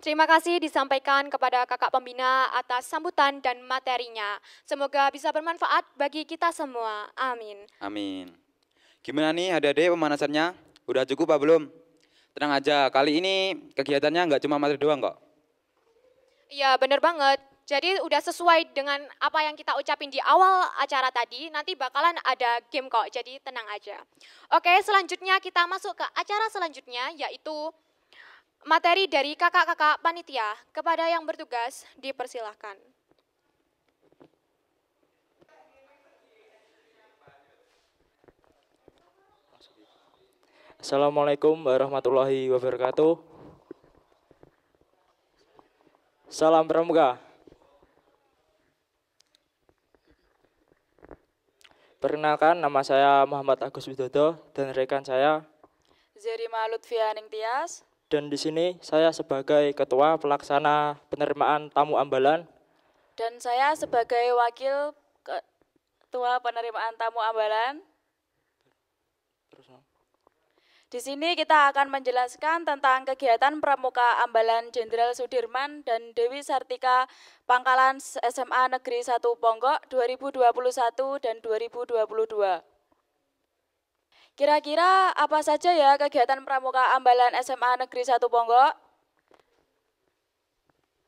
Terima kasih disampaikan kepada kakak pembina atas sambutan dan materinya. Semoga bisa bermanfaat bagi kita semua. Amin. Amin. Gimana nih adik-adik pemanasannya? Udah cukup apa belum? Tenang aja, kali ini kegiatannya nggak cuma materi doang kok. Iya bener banget. Jadi udah sesuai dengan apa yang kita ucapin di awal acara tadi, nanti bakalan ada game kok, jadi tenang aja. Oke, selanjutnya kita masuk ke acara selanjutnya, yaitu materi dari kakak-kakak panitia. Kepada yang bertugas, dipersilahkan. Assalamualaikum warahmatullahi wabarakatuh. Salam Pramuka. Perkenalkan, nama saya Muhammad Agus Widodo dan rekan saya. Zerima Lutfia Ningtyas. Dan di sini saya sebagai ketua pelaksana penerimaan tamu ambalan. Dan saya sebagai wakil ketua penerimaan tamu ambalan. Di sini kita akan menjelaskan tentang kegiatan Pramuka Ambalan Jenderal Sudirman dan Dewi Sartika Pangkalan SMA Negeri 1 Ponggok 2021 dan 2022. Kira-kira apa saja ya kegiatan Pramuka Ambalan SMA Negeri 1 Ponggok?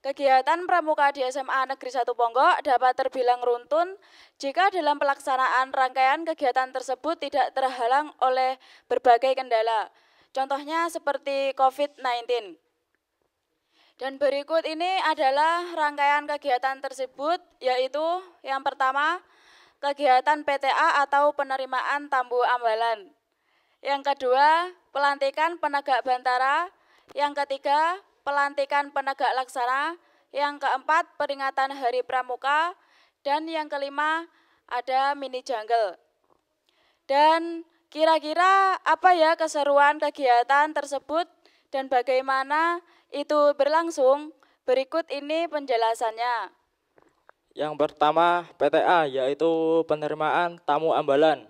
Kegiatan pramuka di SMA Negeri 1 Ponggok dapat terbilang runtun jika dalam pelaksanaan rangkaian kegiatan tersebut tidak terhalang oleh berbagai kendala. Contohnya seperti COVID-19. Dan berikut ini adalah rangkaian kegiatan tersebut, yaitu yang pertama, kegiatan PTA atau penerimaan tamu ambalan. Yang kedua, pelantikan penegak bantara. Yang ketiga, pelantikan penegak laksana, yang keempat peringatan Hari Pramuka, dan yang kelima ada mini jungle. Dan kira-kira apa ya keseruan kegiatan tersebut dan bagaimana itu berlangsung? Berikut ini penjelasannya. Yang pertama PTA, yaitu penerimaan tamu ambalan.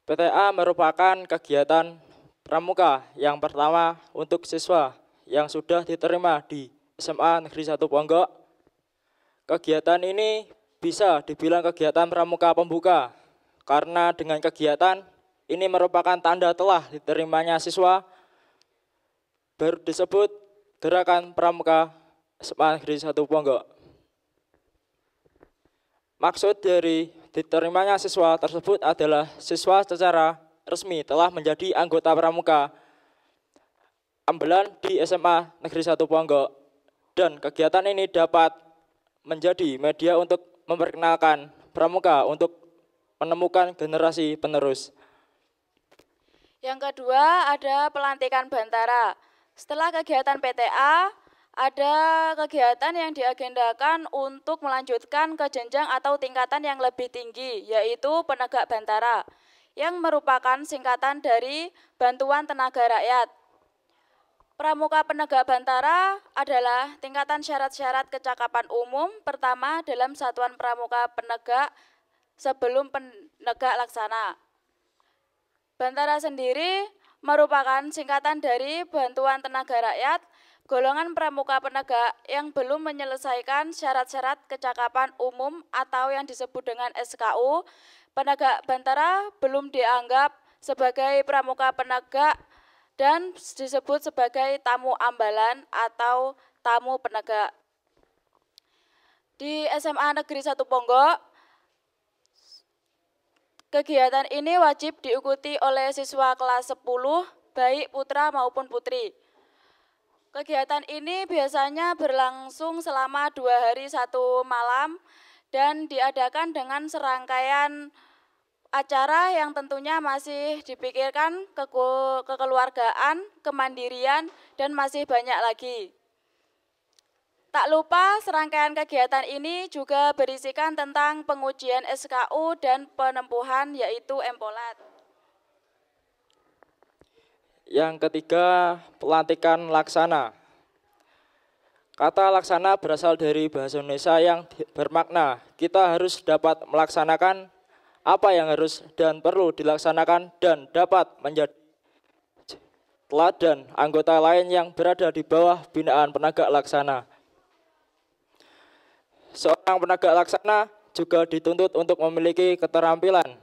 PTA merupakan kegiatan pramuka yang pertama untuk siswa yang sudah diterima di SMA Negeri 1 Ponggok. Kegiatan ini bisa dibilang kegiatan pramuka pembuka, karena dengan kegiatan ini merupakan tanda telah diterimanya siswa, baru disebut gerakan pramuka SMA Negeri 1 Ponggok. Maksud dari diterimanya siswa tersebut adalah siswa secara resmi telah menjadi anggota pramuka ambalan di SMA Negeri 1 Ponggok, dan kegiatan ini dapat menjadi media untuk memperkenalkan pramuka untuk menemukan generasi penerus. Yang kedua ada pelantikan bantara. Setelah kegiatan PTA, ada kegiatan yang diagendakan untuk melanjutkan ke jenjang atau tingkatan yang lebih tinggi, yaitu penegak bantara, yang merupakan singkatan dari Bantuan Tenaga Rakyat. Pramuka penegak bantara adalah tingkatan syarat-syarat kecakapan umum pertama dalam satuan pramuka penegak sebelum penegak laksana. Bantara sendiri merupakan singkatan dari Bantuan Tenaga Rakyat, golongan pramuka penegak yang belum menyelesaikan syarat-syarat kecakapan umum atau yang disebut dengan SKU. Penegak bantara belum dianggap sebagai pramuka penegak dan disebut sebagai tamu ambalan atau tamu penegak. Di SMA Negeri 1 Ponggok, kegiatan ini wajib diikuti oleh siswa kelas 10, baik putra maupun putri. Kegiatan ini biasanya berlangsung selama 2 hari 1 malam dan diadakan dengan serangkaian acara yang tentunya masih dipikirkan kekeluargaan, kemandirian, dan masih banyak lagi. Tak lupa serangkaian kegiatan ini juga berisikan tentang pengujian SKU dan penempuhan, yaitu empolat. Yang ketiga, pelantikan laksana. Kata laksana berasal dari bahasa Indonesia yang bermakna kita harus dapat melaksanakan apa yang harus dan perlu dilaksanakan dan dapat menjadi teladan anggota lain yang berada di bawah binaan penegak laksana. Seorang penegak laksana juga dituntut untuk memiliki keterampilan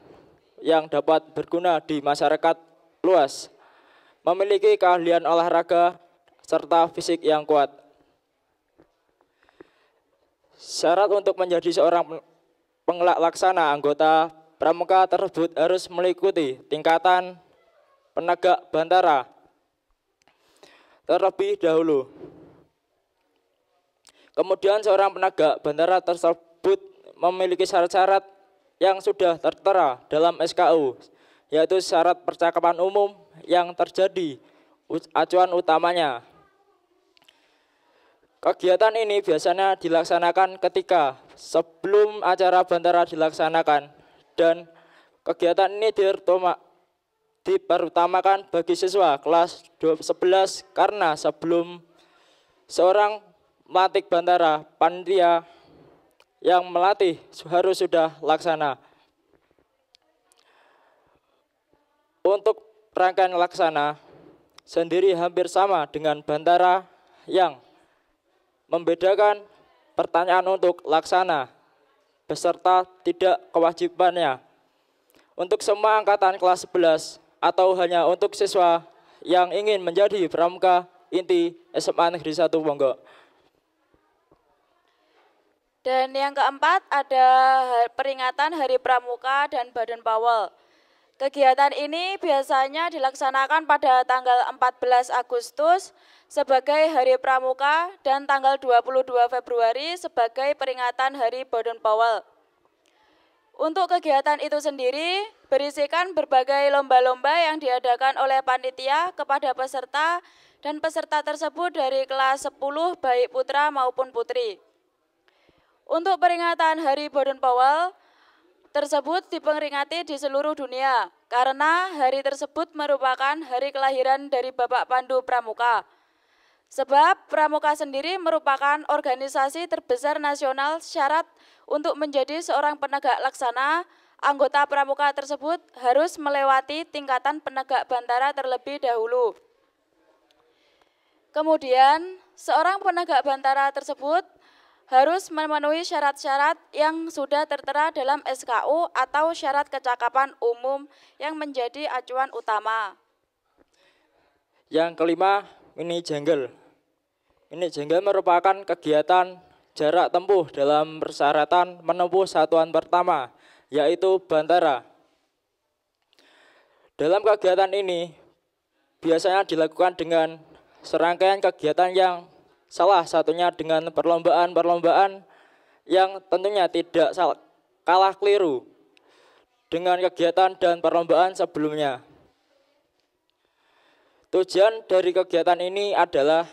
yang dapat berguna di masyarakat luas, memiliki keahlian olahraga, serta fisik yang kuat. Syarat untuk menjadi seorang pelaksana anggota pramuka tersebut harus mengikuti tingkatan penegak bantara terlebih dahulu. Kemudian seorang penegak bantara tersebut memiliki syarat-syarat yang sudah tertera dalam SKU, yaitu syarat percakapan umum yang terjadi acuan utamanya. Kegiatan ini biasanya dilaksanakan ketika sebelum acara bantara dilaksanakan, dan kegiatan ini diperutamakan bagi siswa kelas 11 karena sebelum seorang melatih bantara, panitia yang melatih harus sudah laksana. Untuk rangkaian laksana sendiri hampir sama dengan bantara, yang membedakan pertanyaan untuk laksana beserta tidak kewajibannya untuk semua angkatan kelas 11 atau hanya untuk siswa yang ingin menjadi pramuka inti SMA Negeri 1 Ponggok. Dan yang keempat ada peringatan Hari Pramuka dan Badan Pawel. Kegiatan ini biasanya dilaksanakan pada tanggal 14 Agustus sebagai Hari Pramuka dan tanggal 22 Februari sebagai peringatan Hari Badan Pawel. Untuk kegiatan itu sendiri berisikan berbagai lomba-lomba yang diadakan oleh panitia kepada peserta, dan peserta tersebut dari kelas 10 baik putra maupun putri. Untuk peringatan Hari Badan Pawel tersebut diperingati di seluruh dunia karena hari tersebut merupakan hari kelahiran dari Bapak Pandu Pramuka. Sebab Pramuka sendiri merupakan organisasi terbesar nasional. Syarat untuk menjadi seorang penegak laksana, anggota Pramuka tersebut harus melewati tingkatan penegak bantara terlebih dahulu. Kemudian, seorang penegak bantara tersebut harus memenuhi syarat-syarat yang sudah tertera dalam SKU atau syarat kecakapan umum yang menjadi acuan utama. Yang kelima, mini jenggel. Mini jenggel merupakan kegiatan jarak tempuh dalam persyaratan menempuh satuan pertama, yaitu bantara. Dalam kegiatan ini biasanya dilakukan dengan serangkaian kegiatan yang salah satunya dengan perlombaan-perlombaan yang tentunya tidak kalah keliru dengan kegiatan dan perlombaan sebelumnya. Tujuan dari kegiatan ini adalah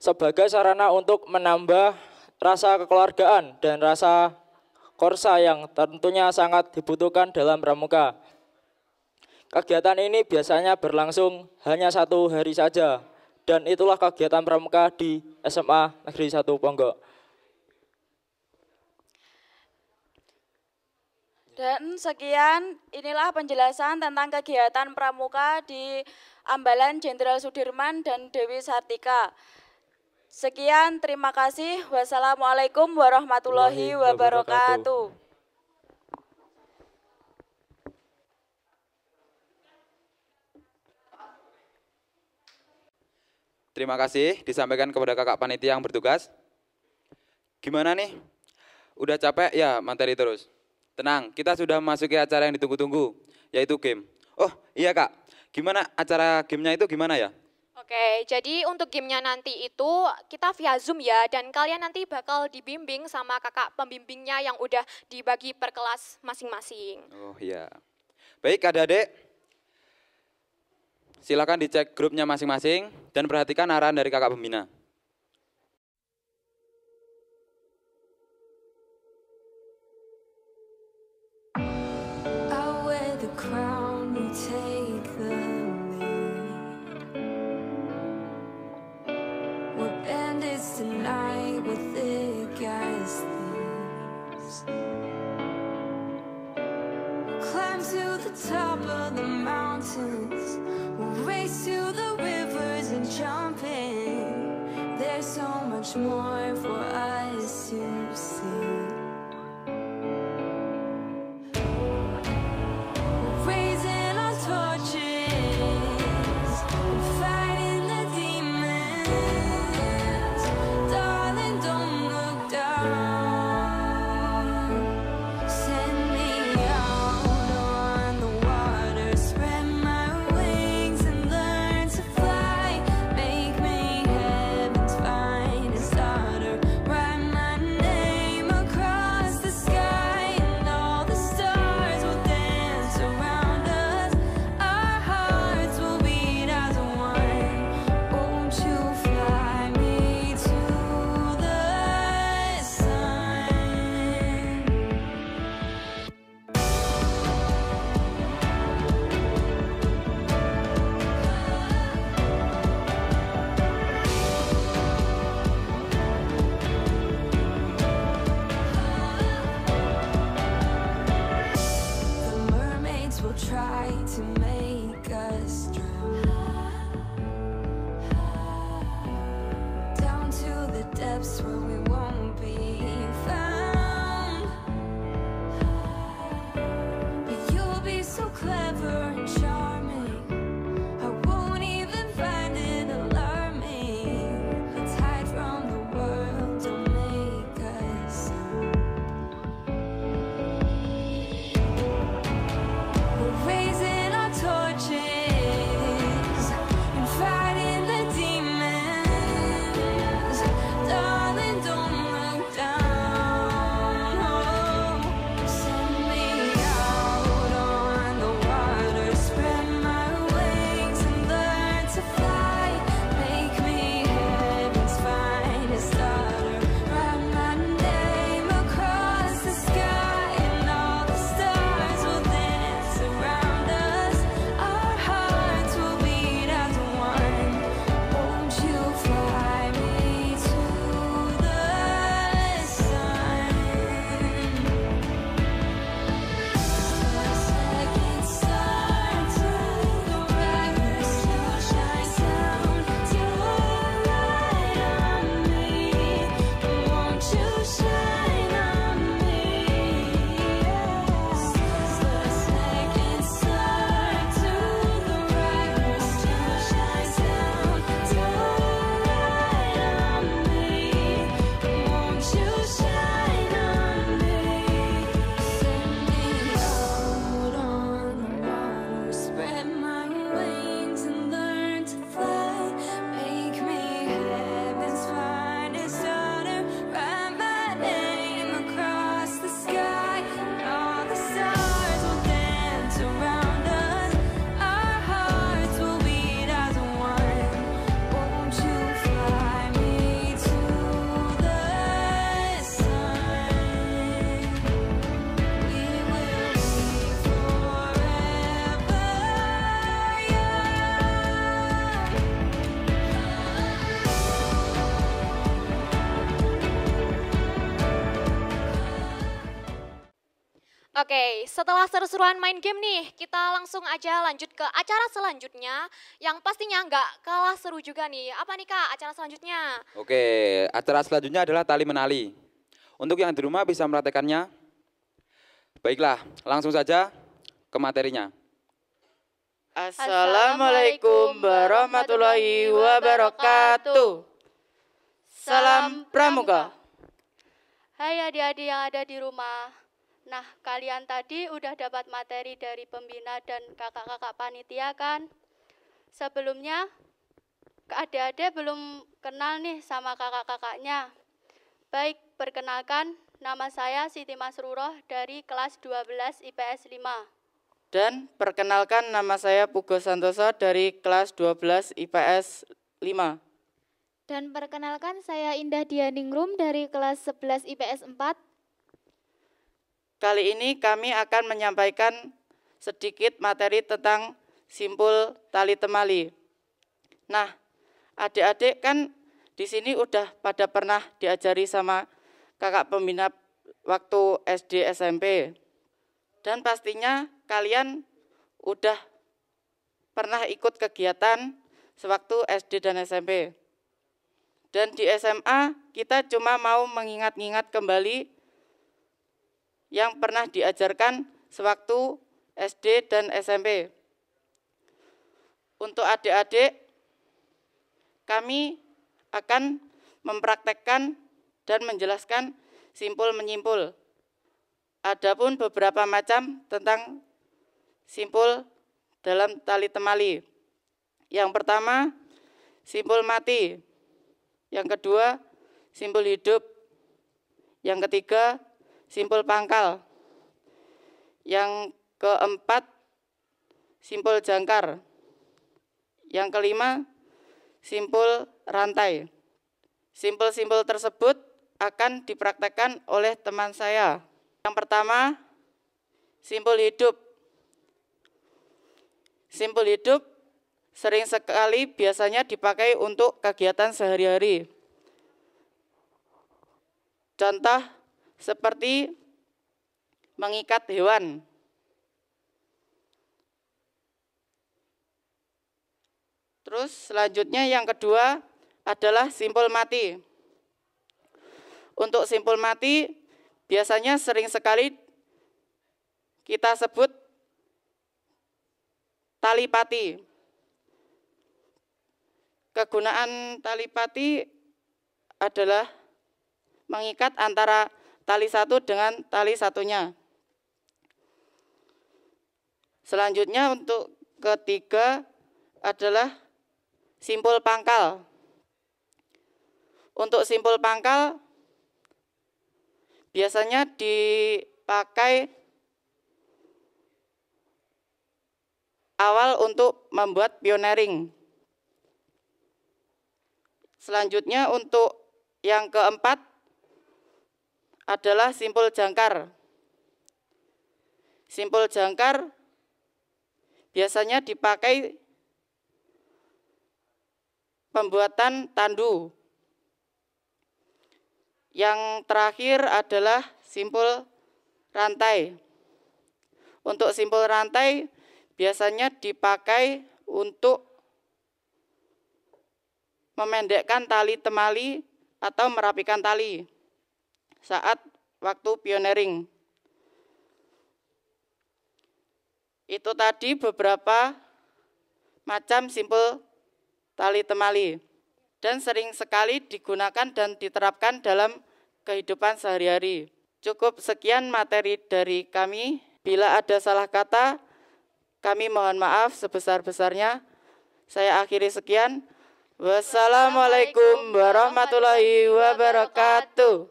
sebagai sarana untuk menambah rasa kekeluargaan dan rasa korsa yang tentunya sangat dibutuhkan dalam pramuka. Kegiatan ini biasanya berlangsung hanya 1 hari saja, dan itulah kegiatan pramuka di SMA Negeri 1 Ponggok. Dan sekian, inilah penjelasan tentang kegiatan pramuka di Ambalan Jenderal Sudirman dan Dewi Sartika. Sekian, terima kasih. Wassalamualaikum warahmatullahi wabarakatuh. Terima kasih disampaikan kepada kakak panitia yang bertugas. Gimana nih? Udah capek ya materi terus? Tenang, kita sudah memasuki acara yang ditunggu-tunggu, yaitu game. Oh iya kak, gimana acara gamenya itu gimana ya? Oke, jadi untuk gamenya nanti itu kita via Zoom ya, dan kalian nanti bakal dibimbing sama kakak pembimbingnya yang udah dibagi per kelas masing-masing. Oh iya. Baik adik-adik, silakan dicek grupnya masing-masing dan perhatikan arahan dari kakak pembina. Top of the mountains, we'll race to the jump in. There's so much more for us to see. Raising our torches, fighting the demons. Darling, don't look down. Send me out on the water, spread my wings and learn to fly. Make me heaven's finest daughter. Write my name across the sky, and all the stars will dance around us. Our hearts will beat as one. Won't you fly me to the sun? The mermaids will try to make us drown, down to the depths where we won't be found. But you'll be so clever and charming, I won't even find it alarming. Let's hide from the world, don't make us sound. We're raising our torches and fighting the demons. Darling, don't look down. Oh, send me out on the water, spread my wings and learn to fly. Make me heaven's finest daughter. Write my name across the sky, and all the stars will dance around us. Our hearts will beat as one. Won't you fly me to the sun? Second star to the brightest still shines down to light on me. Won't you shine on me? Yes. The second star to the brightest still shines down to light on me. Won't you shine on me? Send me out on the water, spread my wings and learn to fly. Make me heaven's finest daughter. Write my name across the sky, and all the stars will dance around us. Our hearts will beat as one. Won't you fly me to the sun? We will be forever Oke, setelah seru-seruan main game nih, kita langsung aja lanjut ke acara selanjutnya yang pastinya nggak kalah seru juga nih. Apa nih Kak acara selanjutnya? Oke, acara selanjutnya adalah tali menali. Untuk yang di rumah bisa mempraktekannya. Baiklah, langsung saja ke materinya. Assalamualaikum warahmatullahi wabarakatuh. Salam Pramuka. Hai adik-adik yang ada di rumah. Nah, kalian tadi udah dapat materi dari pembina dan kakak-kakak panitia kan? Sebelumnya, adik-adik belum kenal nih sama kakak-kakaknya. Baik, perkenalkan, nama saya Siti Masruroh dari kelas 12 IPS 5. Dan perkenalkan nama saya Pugo Santoso dari kelas 12 IPS 5. Dan perkenalkan saya Indah Dianingrum dari kelas 11 IPS 4. Kali ini kami akan menyampaikan sedikit materi tentang simpul tali temali. Nah, adik-adik kan di sini udah pada pernah diajari sama kakak pembina waktu SD SMP. Dan pastinya kalian udah pernah ikut kegiatan sewaktu SD dan SMP. Dan di SMA kita cuma mau mengingat-ingat kembali yang pernah diajarkan sewaktu SD dan SMP. Untuk adik-adik, kami akan mempraktekkan dan menjelaskan simpul-menyimpul. Adapun beberapa macam tentang simpul dalam tali temali. Yang pertama, simpul mati. Yang kedua, simpul hidup. Yang ketiga, simpul pangkal. Yang keempat, simpul jangkar. Yang kelima, simpul rantai. Simpul-simpul tersebut akan dipraktekkan oleh teman saya. Yang pertama, simpul hidup. Simpul hidup sering sekali biasanya dipakai untuk kegiatan sehari-hari. Contoh seperti mengikat hewan. Terus selanjutnya yang kedua adalah simpul mati. Untuk simpul mati biasanya sering sekali kita sebut tali pati. Kegunaan tali pati adalah mengikat antara tali satu dengan tali satunya. Selanjutnya untuk ketiga adalah simpul pangkal. Untuk simpul pangkal biasanya dipakai awal untuk membuat pioneering. Selanjutnya untuk yang keempat adalah simpul jangkar. Simpul jangkar biasanya dipakai pembuatan tandu. Yang terakhir adalah simpul rantai. Untuk simpul rantai biasanya dipakai untuk memendekkan tali temali atau merapikan tali saat waktu pioneering. Itu tadi beberapa macam simpul tali temali dan sering sekali digunakan dan diterapkan dalam kehidupan sehari-hari. Cukup sekian materi dari kami. Bila ada salah kata, kami mohon maaf sebesar-besarnya. Saya akhiri sekian. Wassalamualaikum warahmatullahi wabarakatuh.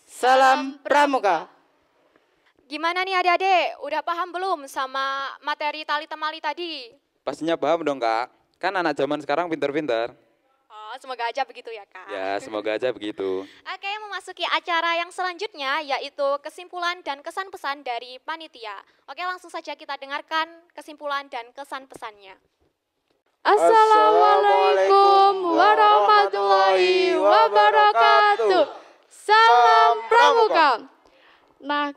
Salam Pramuka. Gimana nih adik-adik, udah paham belum sama materi tali temali tadi? Pastinya paham dong Kak, kan anak zaman sekarang pintar-pintar. Oh, semoga aja begitu ya Kak. Ya semoga aja begitu. Oke, memasuki acara yang selanjutnya yaitu kesimpulan dan kesan pesan dari panitia. Oke, langsung saja kita dengarkan kesimpulan dan kesan pesannya. Assalamualaikum warahmatullahi wabarakatuh. Salam Pramuka. Nah,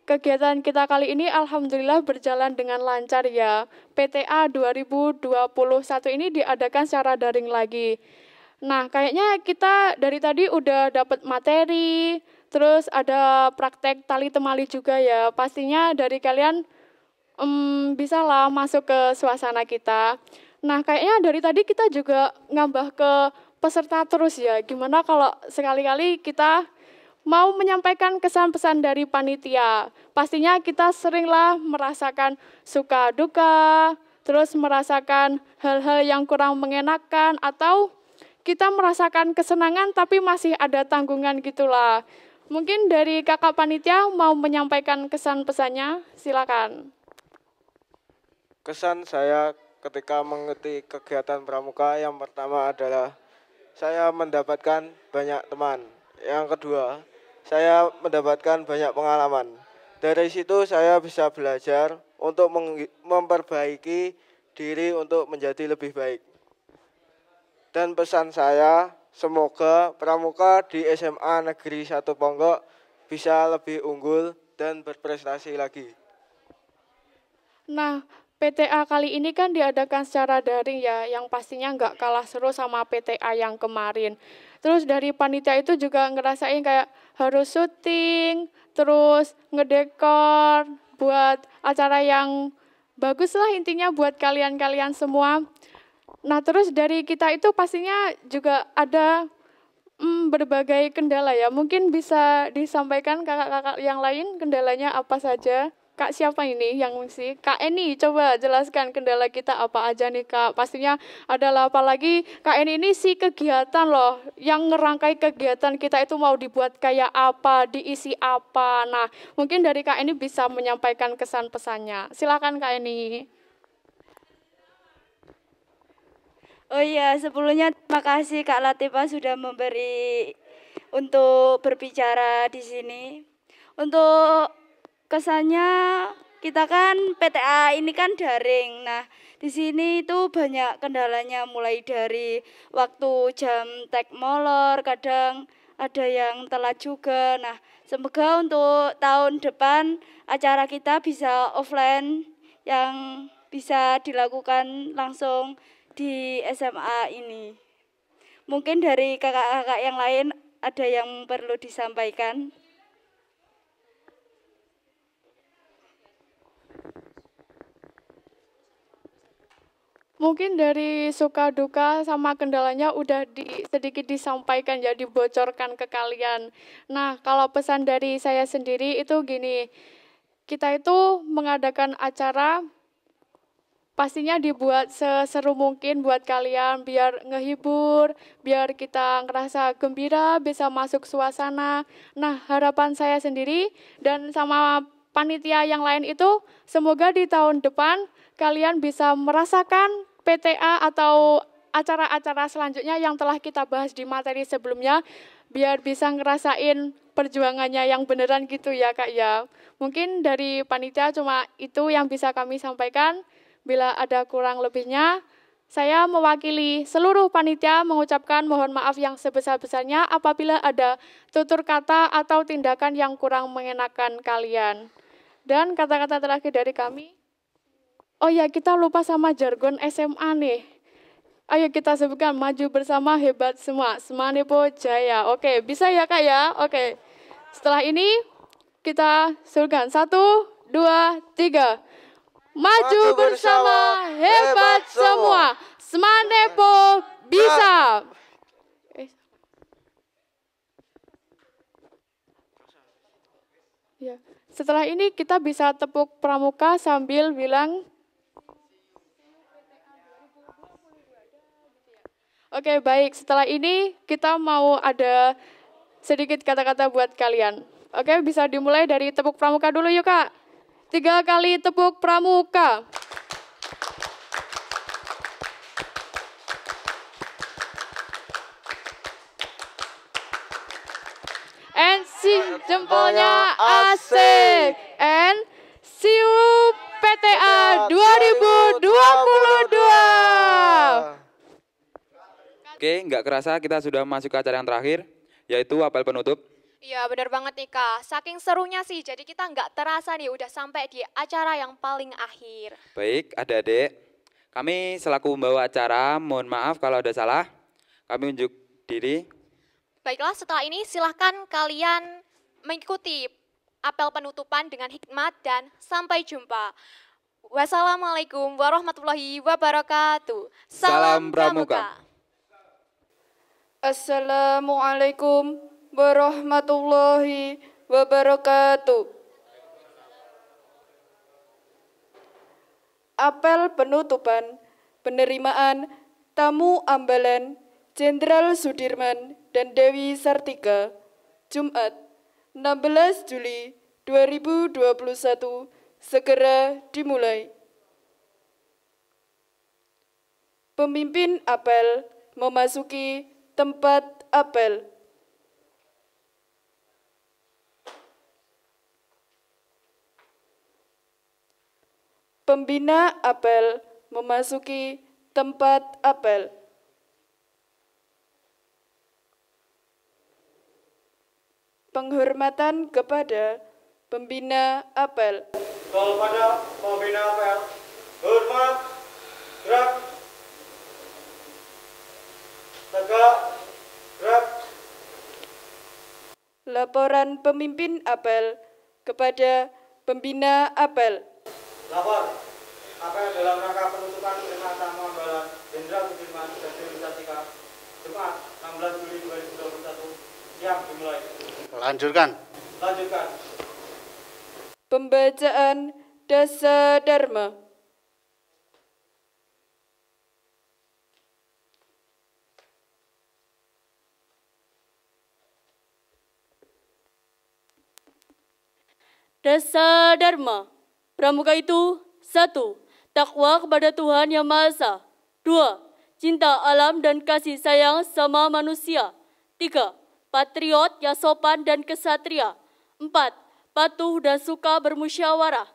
kegiatan kita kali ini alhamdulillah berjalan dengan lancar ya. PTA 2021 ini diadakan secara daring lagi. Nah, kayaknya kita dari tadi udah dapat materi, terus ada praktek tali temali juga ya. Pastinya dari kalian bisa lah masuk ke suasana kita. Nah, kayaknya dari tadi kita juga ngambah ke peserta terus ya. Gimana kalau sekali-kali kita mau menyampaikan kesan-pesan dari panitia. Pastinya kita seringlah merasakan suka duka, terus merasakan hal-hal yang kurang mengenakan, atau kita merasakan kesenangan tapi masih ada tanggungan gitulah. Mungkin dari kakak panitia mau menyampaikan kesan-pesannya, silakan. Kesan saya ketika mengikuti kegiatan pramuka yang pertama adalah saya mendapatkan banyak teman. Yang kedua, saya mendapatkan banyak pengalaman. Dari situ saya bisa belajar untuk memperbaiki diri untuk menjadi lebih baik. Dan pesan saya, semoga pramuka di SMA Negeri 1 Ponggok bisa lebih unggul dan berprestasi lagi. Nah, PTA kali ini kan diadakan secara daring ya, yang pastinya nggak kalah seru sama PTA yang kemarin. Terus dari panitia itu juga ngerasain kayak harus syuting, terus ngedekor buat acara yang bagus lah intinya buat kalian-kalian semua. Nah terus dari kita itu pastinya juga ada berbagai kendala ya. Mungkin bisa disampaikan kakak-kakak yang lain kendalanya apa saja. Kak siapa ini yang ngisi? Kak Eni, coba jelaskan kendala kita apa aja nih Kak. Pastinya adalah apalagi Kak Eni ini sih kegiatan loh. Yang ngerangkai kegiatan kita itu mau dibuat kayak apa, diisi apa. Nah mungkin dari Kak Eni bisa menyampaikan kesan pesannya. Silakan Kak Eni. Oh iya, sebelumnya terima kasih Kak Latifah sudah memberi untuk berbicara di sini. Untuk kesannya kita kan PTA ini kan daring. Nah, di sini itu banyak kendalanya mulai dari waktu jam tek molor, kadang ada yang telat juga. Nah, semoga untuk tahun depan acara kita bisa offline yang bisa dilakukan langsung di SMA ini. Mungkin dari kakak-kakak yang lain ada yang perlu disampaikan. Mungkin dari suka duka sama kendalanya udah sedikit disampaikan ya, dibocorkan ke kalian. Nah, kalau pesan dari saya sendiri itu gini, kita itu mengadakan acara pastinya dibuat seseru mungkin buat kalian, biar ngehibur, biar kita ngerasa gembira, bisa masuk suasana. Nah, harapan saya sendiri dan sama panitia yang lain itu, semoga di tahun depan kalian bisa merasakan PTA atau acara-acara selanjutnya yang telah kita bahas di materi sebelumnya, biar bisa ngerasain perjuangannya yang beneran gitu ya Kak ya. Mungkin dari panitia cuma itu yang bisa kami sampaikan. Bila ada kurang lebihnya, saya mewakili seluruh panitia mengucapkan mohon maaf yang sebesar-besarnya apabila ada tutur kata atau tindakan yang kurang mengenakan kalian. Dan kata-kata terakhir dari kami, oh ya, kita lupa sama jargon SMA nih. Ayo kita sebutkan, maju bersama hebat semua, Semanepo Jaya. Oke, bisa ya Kak ya? Oke. Setelah ini kita sebutkan 1, 2, 3. Maju bersama hebat semua, Semanepo bisa. Ya. Setelah ini kita bisa tepuk pramuka sambil bilang oke, baik. Setelah ini kita mau ada sedikit kata-kata buat kalian. Oke, bisa dimulai dari tepuk pramuka dulu yuk, Kak. 3 kali tepuk pramuka. And jempolnya asik. And see you PTA 2022. Oke, nggak kerasa kita sudah masuk ke acara yang terakhir, yaitu apel penutup. Iya benar banget nih Kak, saking serunya sih, jadi kita nggak terasa nih udah sampai di acara yang paling akhir. Baik, adik-adik, kami selaku pembawa acara, mohon maaf kalau ada salah, kami unjuk diri. Baiklah, setelah ini silahkan kalian mengikuti apel penutupan dengan hikmat dan sampai jumpa. Wassalamualaikum warahmatullahi wabarakatuh. Salam Pramuka. Assalamualaikum warahmatullahi wabarakatuh. Apel penutupan penerimaan tamu ambalan Jenderal Sudirman dan Dewi Sartika, Jumat 16 Juli 2021 segera dimulai. Pemimpin apel memasuki tempat apel. Pembina apel memasuki tempat apel. Penghormatan kepada pembina apel. Kepada pembina apel, Hormat, gerak. Tegak, gerak. Laporan pemimpin apel kepada pembina apel. Lapor. Apel dalam rangka penutupan Prima Tamu Ambalan Jenderal Sudirman dan Dewi Sartika Jumat 16 Juli 2021 siap dimulai. Lanjutkan. Lanjutkan. Pembacaan Dasa Dharma. Dasa Dharma. Pramuka itu 1. Takwa kepada Tuhan Yang Maha Esa. 2. Cinta alam dan kasih sayang sama manusia. 3. Patriot yang sopan dan kesatria. 4. Patuh dan suka bermusyawarah.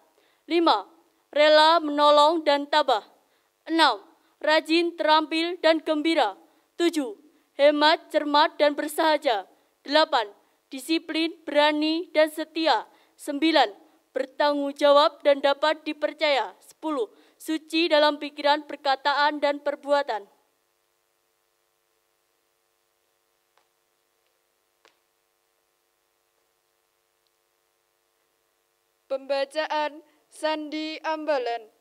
5. Rela menolong dan tabah. 6. Rajin, terampil, dan gembira. 7. Hemat, cermat, dan bersahaja. 8. Disiplin, berani, dan setia. 9. Bertanggung jawab dan dapat dipercaya. 10. Suci dalam pikiran, perkataan, dan perbuatan. Pembacaan Sandi Ambalan.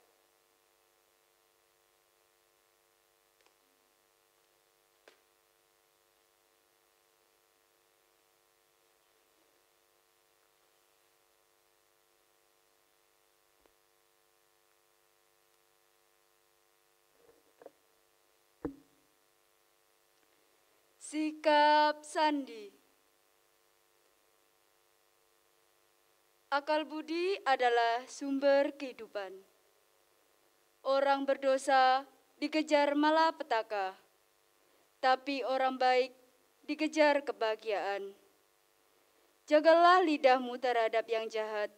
Sikap Sandi. Akal budi adalah sumber kehidupan. Orang berdosa dikejar malapetaka, tapi orang baik dikejar kebahagiaan. Jagalah lidahmu terhadap yang jahat,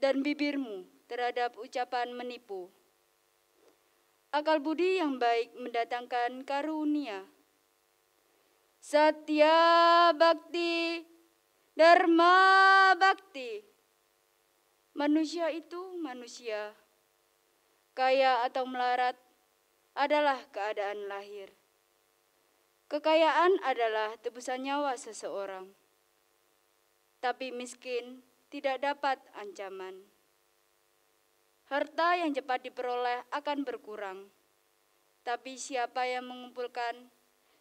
dan bibirmu terhadap ucapan menipu. Akal budi yang baik mendatangkan karunia. Satya Bakti, Dharma Bakti. Manusia itu manusia. Kaya atau melarat adalah keadaan lahir. Kekayaan adalah tebusan nyawa seseorang. Tapi miskin tidak dapat ancaman. Harta yang cepat diperoleh akan berkurang. Tapi siapa yang mengumpulkan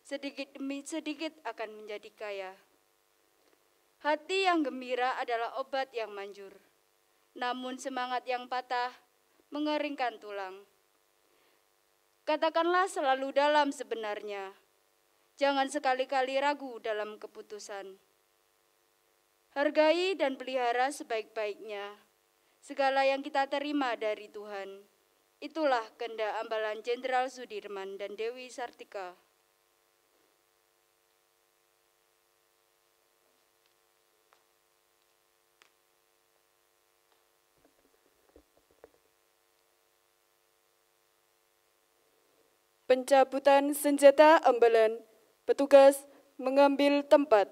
sedikit demi sedikit akan menjadi kaya. Hati yang gembira adalah obat yang manjur. Namun semangat yang patah mengeringkan tulang. Katakanlah selalu dalam sebenarnya. Jangan sekali-kali ragu dalam keputusan. Hargai dan pelihara sebaik-baiknya segala yang kita terima dari Tuhan. Itulah kehendak Ambalan Jenderal Sudirman dan Dewi Sartika. Pencabutan senjata Ambalan. Petugas mengambil tempat.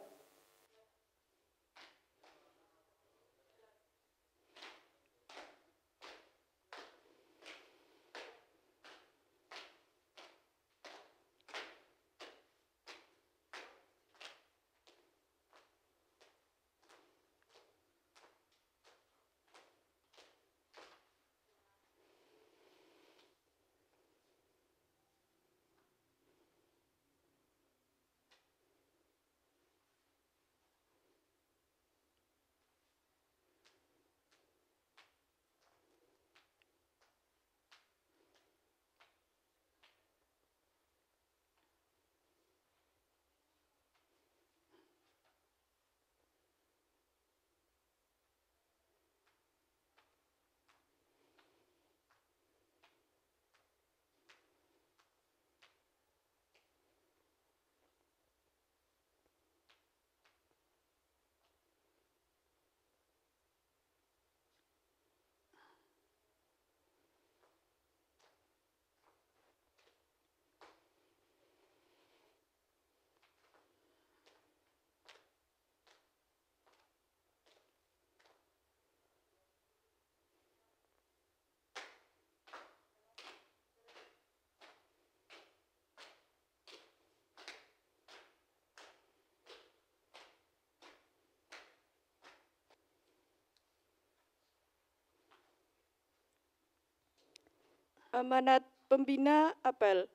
Amanat Pembina Apel.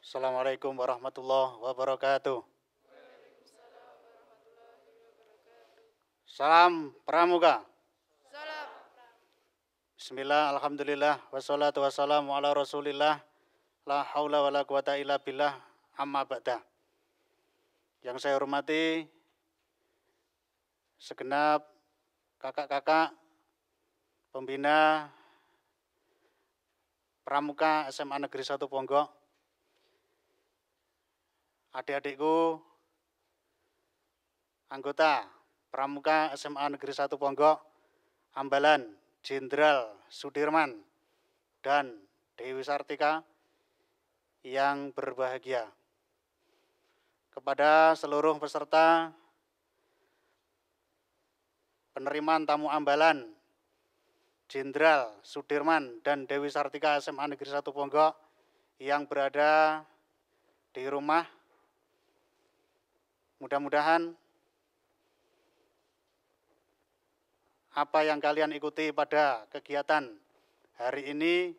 Assalamualaikum warahmatullahi wabarakatuh. Salam Pramuka. Bismillah, alhamdulillah, wassalatu wassalamu ala rasulillah, la haula wa la quwata illa billah, amma ba'da. Yang saya hormati segenap kakak-kakak pembina Pramuka SMA Negeri 1 Ponggok, adik-adikku anggota Pramuka SMA Negeri 1 Ponggok, Ambalan, Jenderal Sudirman, dan Dewi Sartika yang berbahagia. Kepada seluruh peserta penerimaan tamu Ambalan, Jenderal Sudirman, dan Dewi Sartika SMA Negeri 1 Ponggok yang berada di rumah, mudah-mudahan apa yang kalian ikuti pada kegiatan hari ini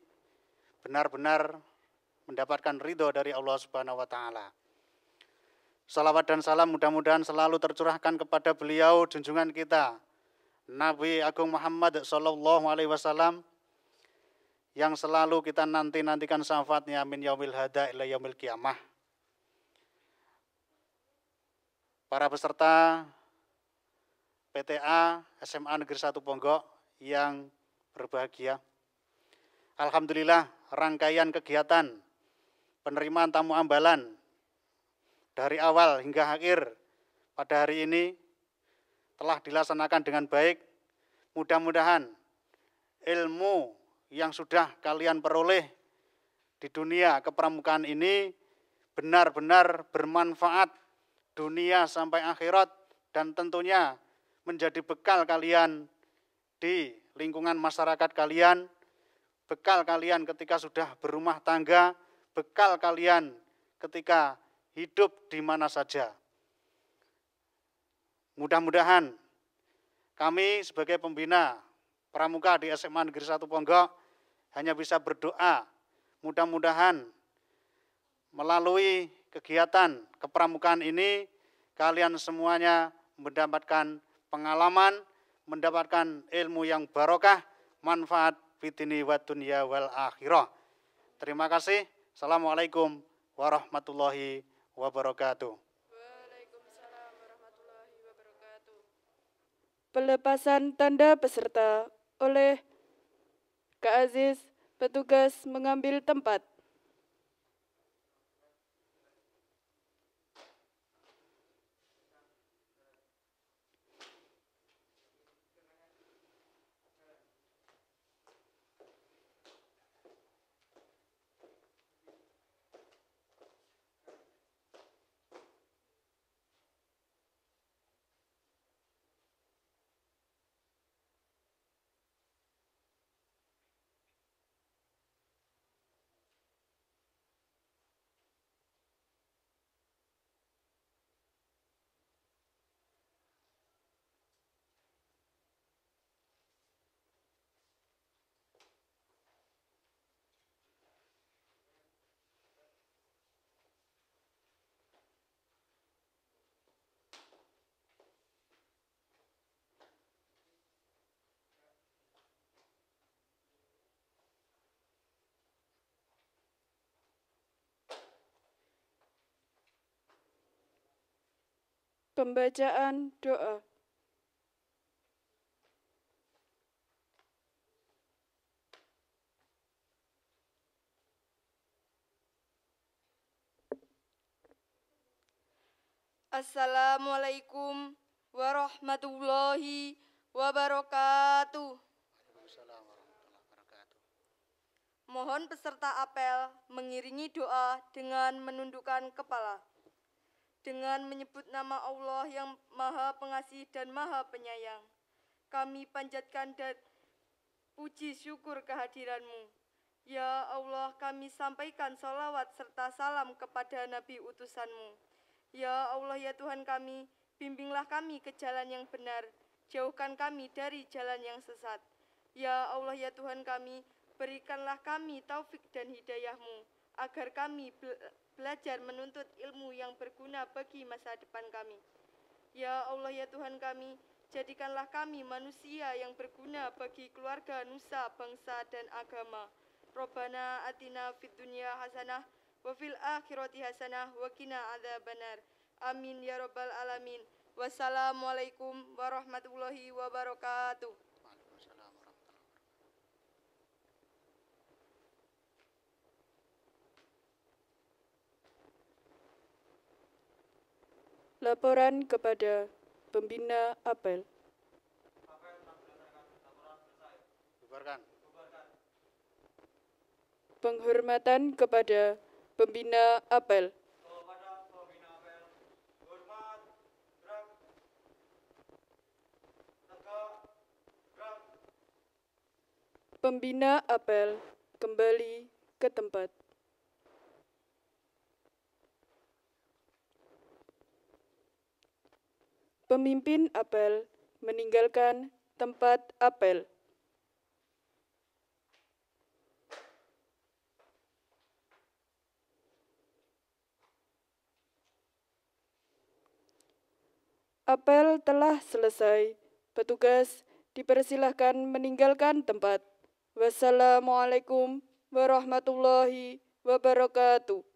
benar-benar mendapatkan ridho dari Allah Subhanahu wa Ta'ala. Salawat dan salam mudah-mudahan selalu tercurahkan kepada beliau, junjungan kita, Nabi Agung Muhammad Sallallahu Alaihi Wasallam, yang selalu kita nantikan syafaatnya min yaumil hada ila yaumil qiyamah. Para peserta PTA SMA Negeri 1 Ponggok yang berbahagia. Alhamdulillah, rangkaian kegiatan penerimaan tamu Ambalan dari awal hingga akhir pada hari ini telah dilaksanakan dengan baik. Mudah-mudahan ilmu yang sudah kalian peroleh di dunia kepramukaan ini benar-benar bermanfaat dunia sampai akhirat, dan tentunya menjadi bekal kalian di lingkungan masyarakat kalian, bekal kalian ketika sudah berumah tangga, bekal kalian ketika hidup di mana saja. Mudah-mudahan kami sebagai pembina pramuka di SMA Negeri 1 Ponggok hanya bisa berdoa, mudah-mudahan melalui kegiatan kepramukaan ini kalian semuanya mendapatkan pengalaman, mendapatkan ilmu yang barokah, manfaat fitini wa dunya wal akhirah. Terima kasih. Assalamualaikum warahmatullahi wabarakatuh. Pelepasan tanda peserta oleh Kak Aziz, petugas mengambil tempat. Pembacaan doa. Assalamualaikum warahmatullahi wabarakatuh. Mohon peserta apel mengiringi doa dengan menundukkan kepala. Dengan menyebut nama Allah yang Maha Pengasih dan Maha Penyayang, kami panjatkan dan puji syukur kehadiran-Mu. Ya Allah, kami sampaikan salawat serta salam kepada Nabi utusan-Mu. Ya Allah, ya Tuhan kami, bimbinglah kami ke jalan yang benar, jauhkan kami dari jalan yang sesat. Ya Allah ya Tuhan kami, berikanlah kami taufik dan hidayah-Mu, agar kami belajar menuntut ilmu yang berguna bagi masa depan kami. Ya Allah ya Tuhan kami, jadikanlah kami manusia yang berguna bagi keluarga, nusa, bangsa, dan agama. Rabbana atina fid dunya hasanah wa fil akhirati hasanah wa qina adzabannar. Amin ya rabbal alamin. Wassalamualaikum warahmatullahi wabarakatuh. Laporan kepada pembina apel. Bubarkan. Penghormatan kepada pembina apel. Pembina apel kembali ke tempat. Pemimpin apel meninggalkan tempat apel. Apel telah selesai. Petugas dipersilahkan meninggalkan tempat. Wassalamualaikum warahmatullahi wabarakatuh.